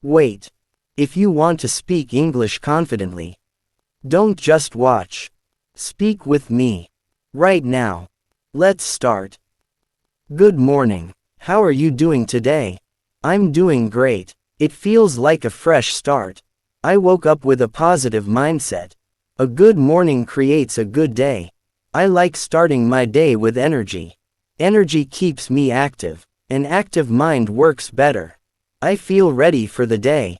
Wait. If you want to speak English confidently, don't just watch. Speak with me. Right now. Let's start. Good morning. How are you doing today? I'm doing great. It feels like a fresh start. I woke up with a positive mindset. A good morning creates a good day. I like starting my day with energy. Energy keeps me active. An active mind works better. I feel ready for the day.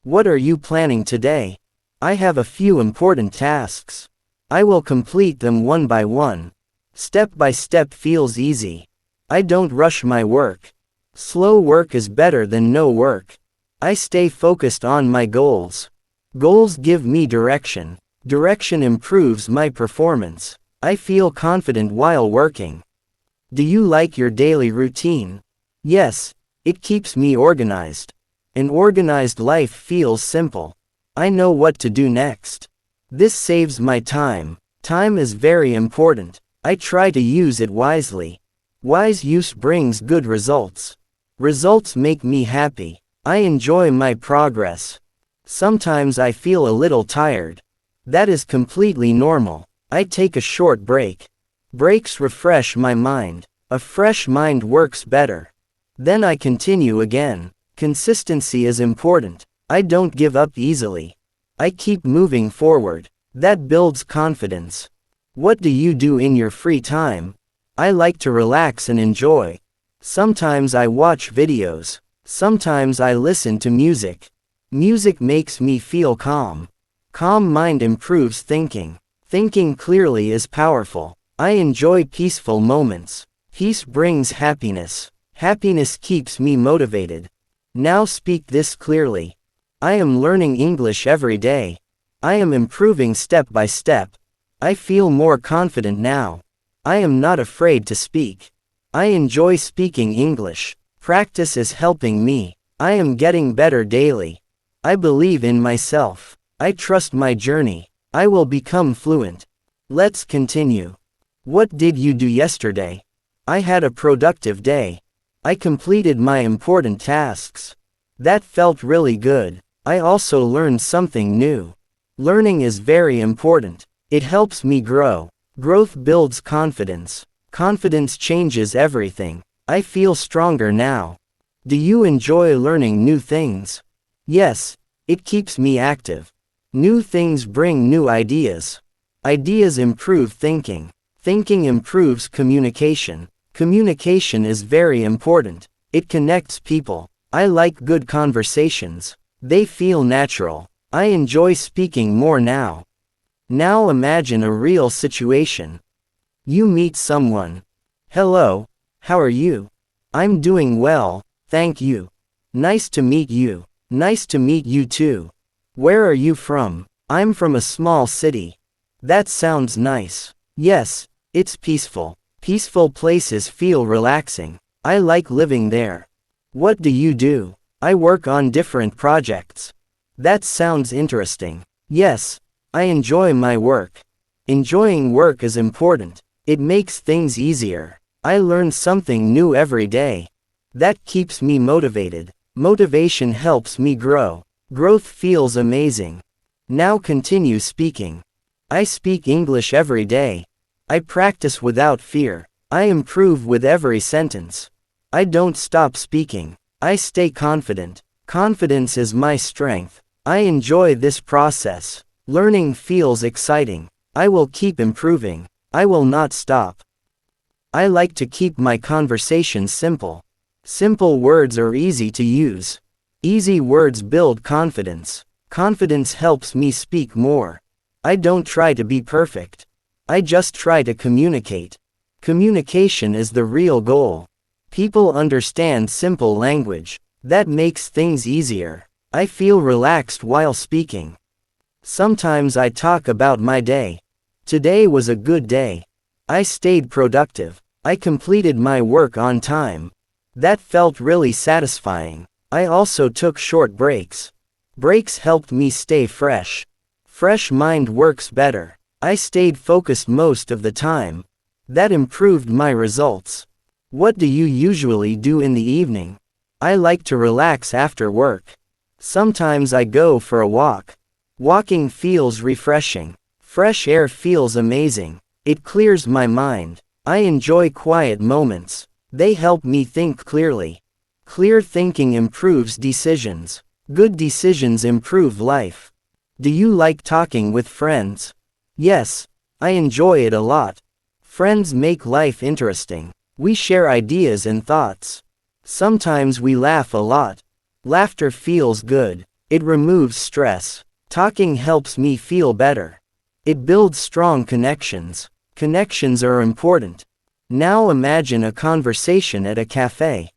What are you planning today? I have a few important tasks. I will complete them one by one. Step by step feels easy. I don't rush my work. Slow work is better than no work. I stay focused on my goals. Goals give me direction. Direction improves my performance. I feel confident while working. Do you like your daily routine? Yes, it keeps me organized. An organized life feels simple. I know what to do next. This saves my time. Time is very important. I try to use it wisely. Wise use brings good results. Results make me happy. I enjoy my progress. Sometimes I feel a little tired. That is completely normal. I take a short break. Breaks refresh my mind. A fresh mind works better. Then I continue again. Consistency is important. I don't give up easily. I keep moving forward. That builds confidence. What do you do in your free time? I like to relax and enjoy. Sometimes I watch videos. Sometimes I listen to music. Music makes me feel calm. Calm mind improves thinking. Thinking clearly is powerful. I enjoy peaceful moments. Peace brings happiness. Happiness keeps me motivated. Now speak this clearly. I am learning English every day. I am improving step by step. I feel more confident now. I am not afraid to speak. I enjoy speaking English. Practice is helping me. I am getting better daily. I believe in myself. I trust my journey. I will become fluent. Let's continue. What did you do yesterday? I had a productive day. I completed my important tasks. That felt really good. I also learned something new. Learning is very important. It helps me grow. Growth builds confidence. Confidence changes everything. I feel stronger now. Do you enjoy learning new things? Yes, it keeps me active. New things bring new ideas. Ideas improve thinking. Thinking improves communication. Communication is very important. It connects people. I like good conversations. They feel natural. I enjoy speaking more now. Now imagine a real situation. You meet someone. Hello, how are you? I'm doing well, thank you. Nice to meet you. Nice to meet you too. Where are you from? I'm from a small city. That sounds nice. Yes, it's peaceful. Peaceful places feel relaxing. I like living there. What do you do? I work on different projects. That sounds interesting. Yes, I enjoy my work. Enjoying work is important. It makes things easier. I learn something new every day. That keeps me motivated. Motivation helps me grow. Growth feels amazing. Now continue speaking. I speak English every day. I practice without fear. I improve with every sentence. I don't stop speaking. I stay confident. Confidence is my strength. I enjoy this process. Learning feels exciting. I will keep improving. I will not stop. I like to keep my conversations simple. Simple words are easy to use. Easy words build confidence. Confidence helps me speak more. I don't try to be perfect. I just try to communicate. Communication is the real goal. People understand simple language. That makes things easier. I feel relaxed while speaking. Sometimes I talk about my day. Today was a good day. I stayed productive. I completed my work on time. That felt really satisfying. I also took short breaks. Breaks helped me stay fresh. Fresh mind works better. I stayed focused most of the time. That improved my results. What do you usually do in the evening? I like to relax after work. Sometimes I go for a walk. Walking feels refreshing. Fresh air feels amazing. It clears my mind. I enjoy quiet moments. They help me think clearly. Clear thinking improves decisions. Good decisions improve life. Do you like talking with friends? Yes, I enjoy it a lot. Friends make life interesting. We share ideas and thoughts. Sometimes we laugh a lot. Laughter feels good. It removes stress. Talking helps me feel better. It builds strong connections. Connections are important. Now imagine a conversation at a cafe.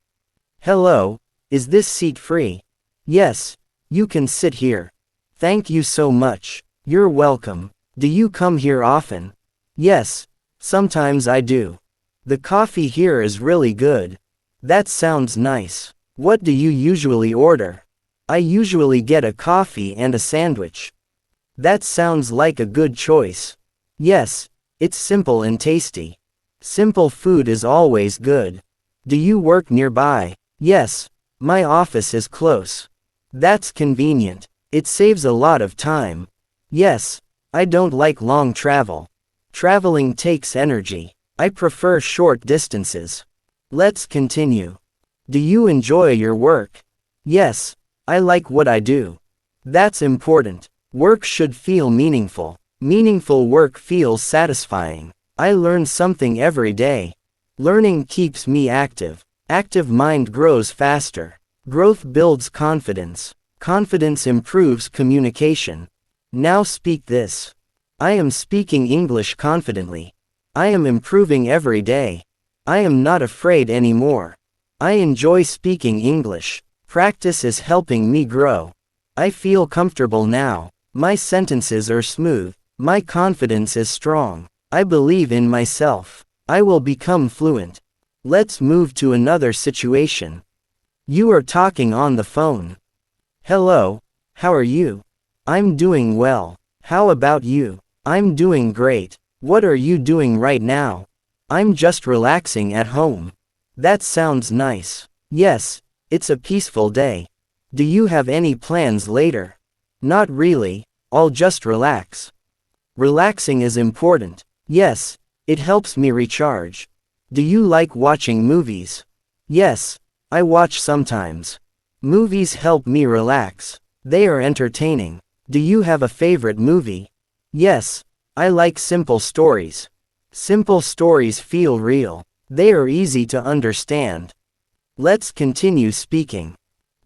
Hello, is this seat free? Yes, you can sit here. Thank you so much. You're welcome. Do you come here often? Yes, sometimes I do. The coffee here is really good. That sounds nice. What do you usually order? I usually get a coffee and a sandwich. That sounds like a good choice. Yes, it's simple and tasty. Simple food is always good. Do you work nearby? Yes, my office is close. That's convenient. It saves a lot of time. Yes, I don't like long travel. Traveling takes energy. I prefer short distances. Let's continue. Do you enjoy your work? Yes, I like what I do. That's important. Work should feel meaningful. Meaningful work feels satisfying. I learn something every day. Learning keeps me active. Active mind grows faster. Growth builds confidence. Confidence improves communication. Now speak this. I am speaking English confidently. I am improving every day. I am not afraid anymore. I enjoy speaking English. Practice is helping me grow. I feel comfortable now. My sentences are smooth. My confidence is strong. I believe in myself. I will become fluent. Let's move to another situation. You are talking on the phone. Hello, how are you? I'm doing well. How about you? I'm doing great. What are you doing right now? I'm just relaxing at home. That sounds nice. Yes, it's a peaceful day. Do you have any plans later? Not really, I'll just relax. Relaxing is important. Yes, it helps me recharge. Do you like watching movies? Yes, I watch sometimes. Movies help me relax. They are entertaining. Do you have a favorite movie? Yes, I like simple stories. Simple stories feel real. They are easy to understand. Let's continue speaking.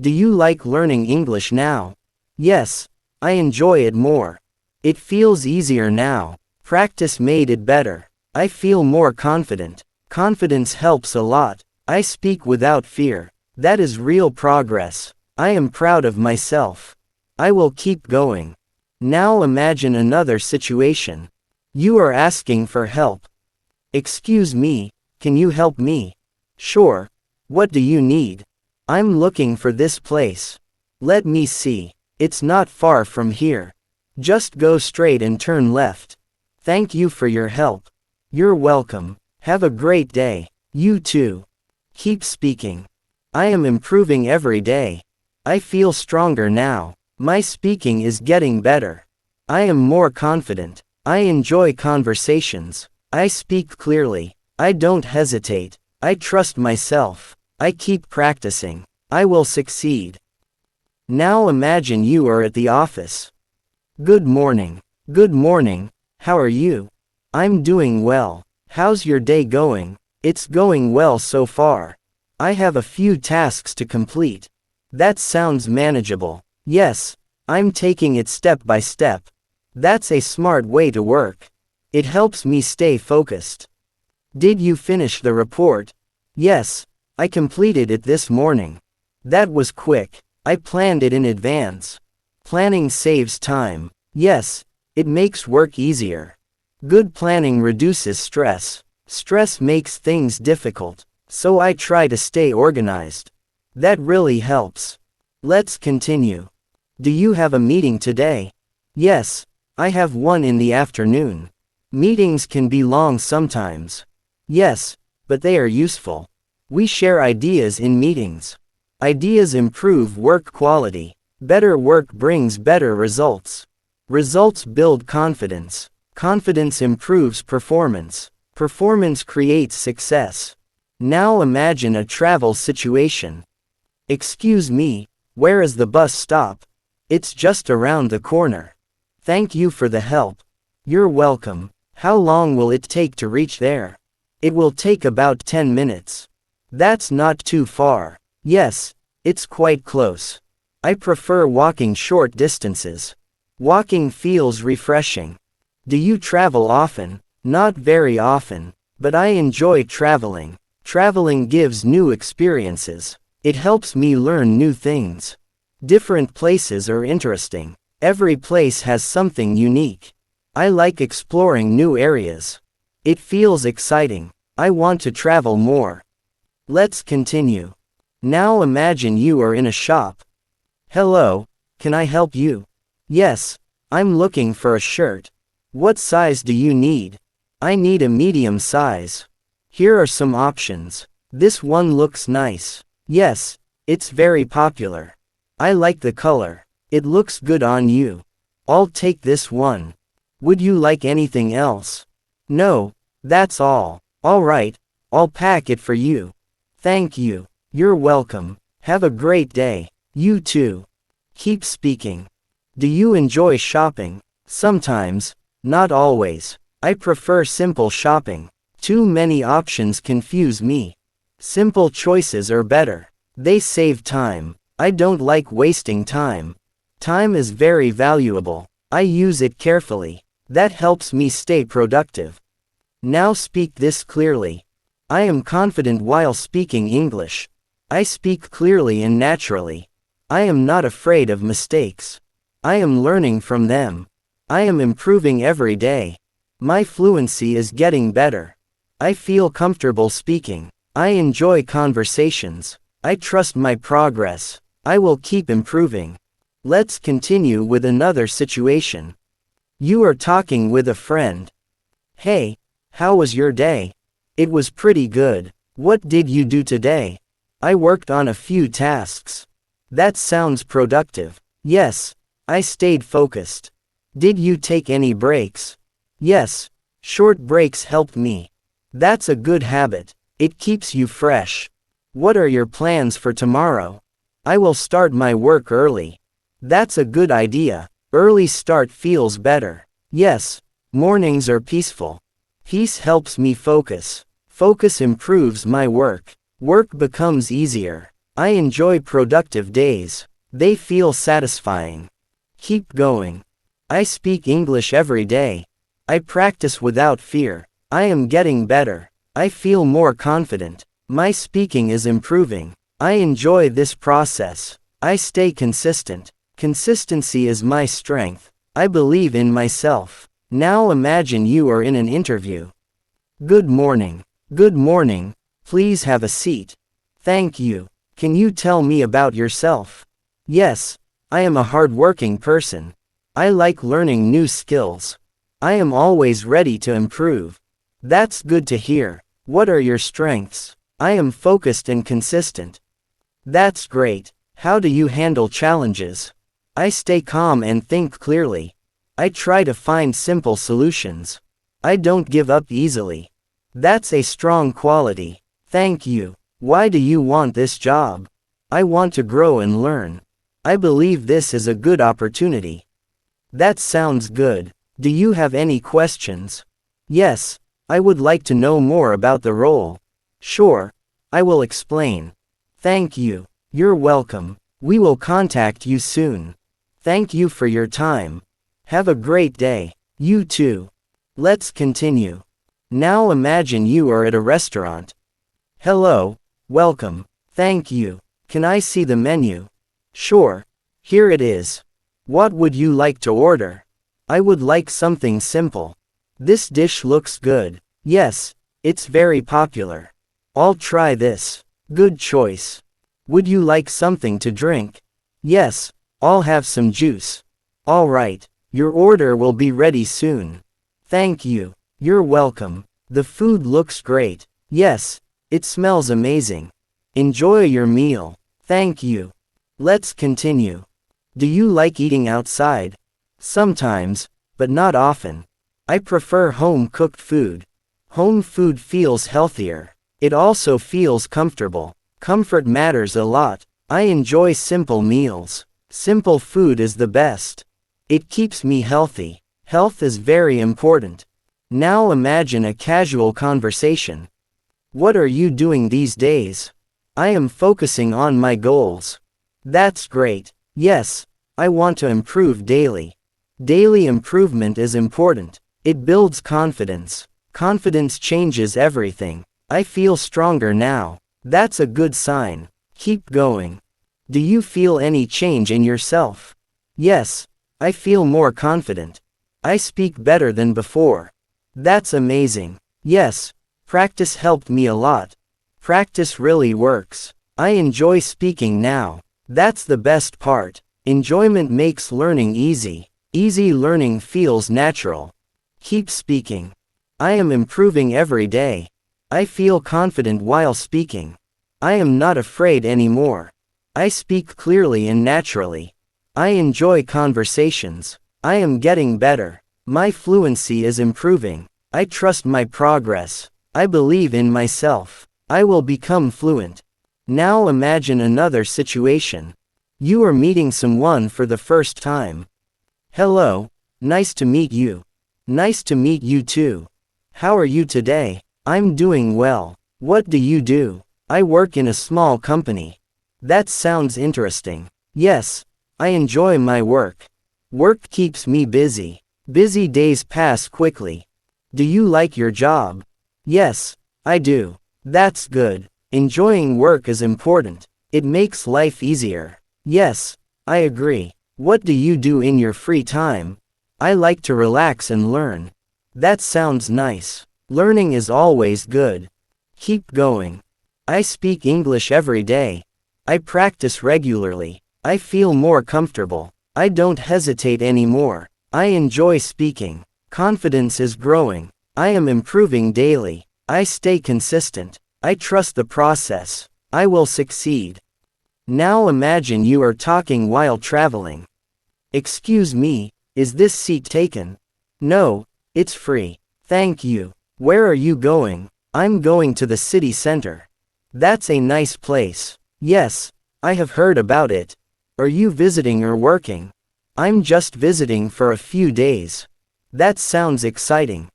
Do you like learning English now? Yes, I enjoy it more. It feels easier now. Practice made it better. I feel more confident. Confidence helps a lot. I speak without fear. That is real progress. I am proud of myself. I will keep going. Now imagine another situation. You are asking for help. Excuse me, can you help me? Sure. What do you need? I'm looking for this place. Let me see. It's not far from here. Just go straight and turn left. Thank you for your help. You're welcome. Have a great day. You too. Keep speaking. I am improving every day. I feel stronger now. My speaking is getting better. I am more confident. I enjoy conversations. I speak clearly. I don't hesitate. I trust myself. I keep practicing. I will succeed. Now imagine you are at the office. Good morning. Good morning. How are you? I'm doing well. How's your day going? It's going well so far. I have a few tasks to complete. That sounds manageable. Yes, I'm taking it step by step. That's a smart way to work. It helps me stay focused. Did you finish the report? Yes, I completed it this morning. That was quick. I planned it in advance. Planning saves time. Yes, it makes work easier. Good planning reduces stress. Stress makes things difficult, so I try to stay organized. That really helps. Let's continue. Do you have a meeting today? Yes, I have one in the afternoon. Meetings can be long sometimes. Yes, but they are useful. We share ideas in meetings. Ideas improve work quality. Better work brings better results. Results build confidence. Confidence improves performance. Performance creates success. Now imagine a travel situation. Excuse me, where is the bus stop? It's just around the corner. Thank you for the help. You're welcome. How long will it take to reach there? It will take about 10 minutes. That's not too far. Yes, it's quite close. I prefer walking short distances. Walking feels refreshing. Do you travel often? Not very often, but I enjoy traveling. Traveling gives new experiences. It helps me learn new things. Different places are interesting. Every place has something unique. I like exploring new areas. It feels exciting. I want to travel more. Let's continue. Now imagine you are in a shop. Hello, can I help you? Yes, I'm looking for a shirt. What size do you need? I need a medium size. Here are some options. This one looks nice. Yes, it's very popular. I like the color. It looks good on you. I'll take this one. Would you like anything else? No, that's all. All right, I'll pack it for you. Thank you. You're welcome. Have a great day. You too. Keep speaking. Do you enjoy shopping? Sometimes, not always. I prefer simple shopping. Too many options confuse me. Simple choices are better. They save time. I don't like wasting time. Time is very valuable. I use it carefully. That helps me stay productive. Now speak this clearly. I am confident while speaking English. I speak clearly and naturally. I am not afraid of mistakes. I am learning from them. I am improving every day. My fluency is getting better. I feel comfortable speaking. I enjoy conversations. I trust my progress. I will keep improving. Let's continue with another situation. You are talking with a friend. Hey, how was your day? It was pretty good. What did you do today? I worked on a few tasks. That sounds productive. Yes, I stayed focused. Did you take any breaks? Yes, short breaks helped me. That's a good habit. It keeps you fresh. What are your plans for tomorrow? I will start my work early. That's a good idea. Early start feels better. Yes, mornings are peaceful. Peace helps me focus. Focus improves my work. Work becomes easier. I enjoy productive days. They feel satisfying. Keep going. I speak English every day. I practice without fear. I am getting better. I feel more confident. My speaking is improving. I enjoy this process. I stay consistent. Consistency is my strength. I believe in myself. Now imagine you are in an interview. Good morning. Good morning. Please have a seat. Thank you. Can you tell me about yourself? Yes, I am a hardworking person. I like learning new skills. I am always ready to improve. That's good to hear. What are your strengths? I am focused and consistent. That's great. How do you handle challenges? I stay calm and think clearly. I try to find simple solutions. I don't give up easily. That's a strong quality. Thank you. Why do you want this job? I want to grow and learn. I believe this is a good opportunity. That sounds good. Do you have any questions? Yes, I would like to know more about the role. Sure, I will explain. Thank you. You're welcome. We will contact you soon. Thank you for your time. Have a great day. You too. Let's continue. Now imagine you are at a restaurant. Hello, welcome. Thank you. Can I see the menu? Sure. Here it is. What would you like to order? I would like something simple. This dish looks good. Yes, it's very popular. I'll try this. Good choice. Would you like something to drink? Yes, I'll have some juice. All right, your order will be ready soon. Thank you. You're welcome. The food looks great. Yes, it smells amazing. Enjoy your meal. Thank you. Let's continue. Do you like eating outside? Sometimes, but not often. I prefer home-cooked food. Home food feels healthier. It also feels comfortable. Comfort matters a lot. I enjoy simple meals. Simple food is the best. It keeps me healthy. Health is very important. Now imagine a casual conversation. What are you doing these days? I am focusing on my goals. That's great. Yes, I want to improve daily. Daily improvement is important. It builds confidence. Confidence changes everything. I feel stronger now. That's a good sign. Keep going. Do you feel any change in yourself? Yes, I feel more confident. I speak better than before. That's amazing. Yes, practice helped me a lot. Practice really works. I enjoy speaking now. That's the best part. Enjoyment makes learning easy. Easy learning feels natural. Keep speaking. I am improving every day. I feel confident while speaking. I am not afraid anymore. I speak clearly and naturally. I enjoy conversations. I am getting better. My fluency is improving. I trust my progress. I believe in myself. I will become fluent. Now imagine another situation. You are meeting someone for the first time. Hello, nice to meet you. Nice to meet you too. How are you today? I'm doing well. What do you do? I work in a small company. That sounds interesting. Yes, I enjoy my work. Work keeps me busy. Busy days pass quickly. Do you like your job? Yes, I do. That's good. Enjoying work is important. It makes life easier. Yes, I agree. What do you do in your free time? I like to relax and learn. That sounds nice. Learning is always good. Keep going. I speak English every day. I practice regularly. I feel more comfortable. I don't hesitate anymore. I enjoy speaking. Confidence is growing. I am improving daily. I stay consistent. I trust the process. I will succeed. Now imagine you are talking while traveling. Excuse me, is this seat taken? No, it's free. Thank you. Where are you going? I'm going to the city center. That's a nice place. Yes, I have heard about it. Are you visiting or working? I'm just visiting for a few days. That sounds exciting.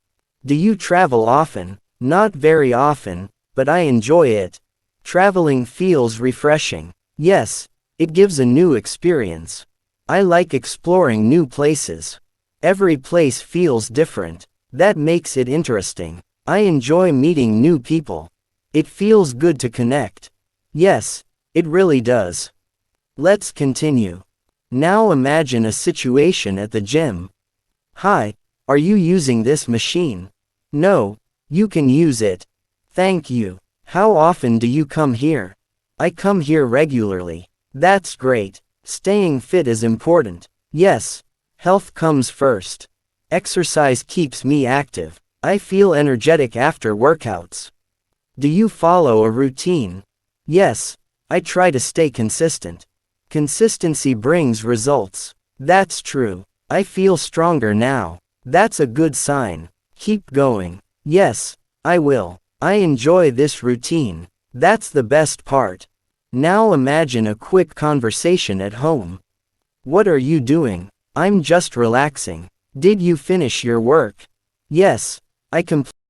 Do you travel often? Not very often, but I enjoy it. Traveling feels refreshing. Yes, it gives a new experience. I like exploring new places. Every place feels different. That makes it interesting. I enjoy meeting new people. It feels good to connect. Yes, it really does. Let's continue. Now imagine a situation at the gym. Hi, are you using this machine? No, you can use it. Thank you. How often do you come here? I come here regularly. That's great. Staying fit is important. Yes, health comes first. Exercise keeps me active. I feel energetic after workouts. Do you follow a routine? Yes, I try to stay consistent. Consistency brings results. That's true. I feel stronger now. That's a good sign. Keep going. Yes, I will. I enjoy this routine. That's the best part. Now imagine a quick conversation at home. What are you doing? I'm just relaxing. Did you finish your work? Yes, I completed.